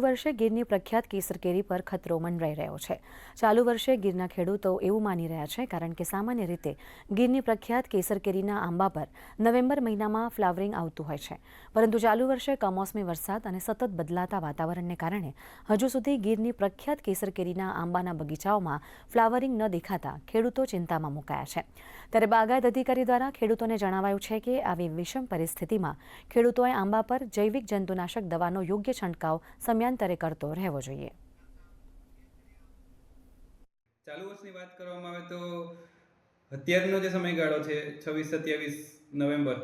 વર્ષે ગીરની પ્રખ્યાત કેસર કેરી પર ખતરો મંડરાઈ રહ્યો છે। ચાલુ વર્ષે ગીરના ખેડૂતો એવું માની રહ્યા છે કારણ કે સામાન્ય રીતે ગીરની પ્રખ્યાત કેસર કેરીના આંબા પર નવેમ્બર મહિનામાં ફ્લાવરિંગ આવતું હોય છે, પરંતુ ચાલુ વર્ષે કમોસમી વરસાદ અને સતત બદલાતા વાતાવરણને કારણે હજુ સુધી ગીરની પ્રખ્યાત કેસર કેરીના આંબાના બગીચાઓમાં ફ્લાવરિંગ ન દેખાતા ખેડૂતો ચિંતામાં મુકાયા છે। ત્યારે બાગાયત અધિકારી દ્વારા ખેડૂતોને જણાવાયું છે કે આવી વિષમ પરિસ્થિતિમાં ખેડૂતોએ આંબા પર જૈવિક જંતુનાશક દવાનો યોગ્ય છંટકાવ સમયાંતરે કરતો રહેવો જોઈએ। ચાલુ વર્ષની વાત કરવામાં આવે તો અત્યારનો જે સમયગાળો છે 26-27 નવેમ્બર,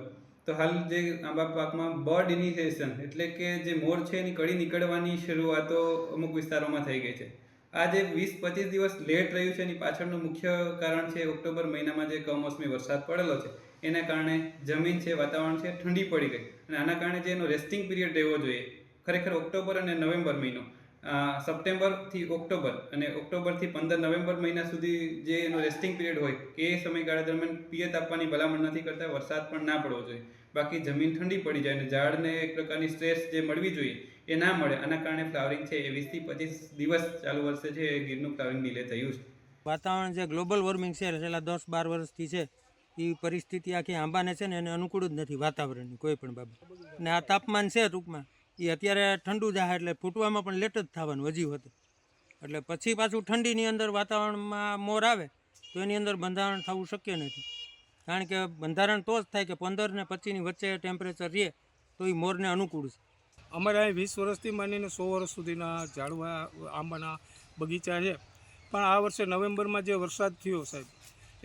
તો હાલ જે આંબા પાકમાં બર્ડ ઇનિશિએશન એટલે કે જે મોર છે એની કળી નીકળવાની શરૂઆતો અમુક વિસ્તારોમાં થઈ ગઈ છે। આ જે 20-25 દિવસ લેટ રહ્યું છે એની પાછળનું મુખ્ય કારણ છે ઓક્ટોબર મહિનામાં જે કમોસમી વરસાદ પડેલો છે એના કારણે જમીન છે, વાતાવરણ છે, ઠંડી પડી ગઈ અને આના કારણે જે એનો રેસ્ટિંગ પીરિયડ રહેવો જોઈએ, ખરેખર ઓક્ટોબર અને નવેમ્બર મહિનો, સપ્ટેમ્બરથી ઓક્ટોબર અને ઓક્ટોબરથી 15 નવેમ્બર મહિના સુધી જે એનો રેસ્ટિંગ પીરિયડ હોય કે એ સમયગાળા દરમિયાન પિયત આપવાની ભલામણ નથી કરતા, વરસાદ પણ ના પડવો જોઈએ, બાકી જમીન ઠંડી પડી જાય અને ઝાડને એક પ્રકારની સ્ટ્રેસ જે મળવી જોઈએ એ ના મળે। આના કારણે ફ્લાવરિંગ છે એ 20-25 દિવસ ચાલુ વર્ષે છે એ ગીરનું ફ્લાવરિંગ ડિલે થયું છે। વાતાવરણ જે ગ્લોબલ વોર્મિંગ છે છેલ્લા 10-12 વર્ષથી છે એ પરિસ્થિતિ આખી આંબાને છે ને એને અનુકૂળ જ નથી વાતાવરણની કોઈ પણ બાબત। ને આ તાપમાન છે ટૂંકમાં એ અત્યારે ઠંડુ જાય એટલે ફૂટવામાં પણ લેટ જ થવાનું હજી હતું, એટલે પછી પાછું ઠંડીની અંદર વાતાવરણમાં મોર આવે તો એની અંદર બંધારણ થવું શક્ય નથી, કારણ કે બંધારણ તો જ થાય કે 15 ને 25ની વચ્ચે ટેમ્પરેચર રહે તો એ મોરને અનુકૂળ છે। અમારે અહીં 20 વર્ષથી માંડીને 100 વર્ષ સુધીના ઝાડવા આંબાના બગીચા છે, પણ આ વર્ષે નવેમ્બરમાં જે વરસાદ થયો સાહેબ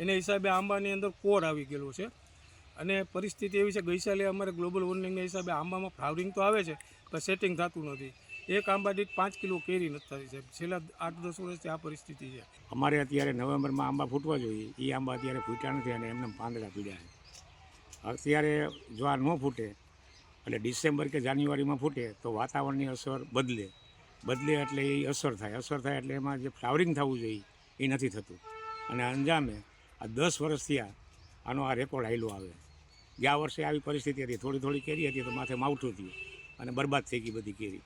એને હિસાબે આંબાની અંદર કોર આવી ગયેલો છે અને પરિસ્થિતિ એવી છે, ગઈ સાલે અમારે ગ્લોબલ વોર્મિંગના હિસાબે આંબામાં ફ્લાવરિંગ તો આવે છે પણ સેટિંગ થતું નથી। એક આંબા દીઠ 5 કિલો કેરી નથી થતી સાહેબ, છેલ્લા 8-10 વર્ષથી આ પરિસ્થિતિ છે। અમારે અત્યારે નવેમ્બરમાં આંબા ફૂટવા જોઈએ એ આંબા અત્યારે ફૂટ્યા નથી અને એમને પાંદડા પીડ્યા છે। અત્યારે જો આ ન ફૂટે એટલે ડિસેમ્બર કે જાન્યુઆરીમાં ફૂટે તો વાતાવરણની અસર બદલે એટલે એ અસર થાય એટલે એમાં જે ફ્લાવરિંગ થવું જોઈએ એ નથી થતું અને અંજામે આ 10 વર્ષથી આનો આ રેકોર્ડ હાઈલો આવે। ગયા વર્ષે આવી પરિસ્થિતિ હતી, થોડી કેરી હતી તો માથે માવઠું થયું અને બરબાદ થઈ ગઈ બધી કેરી।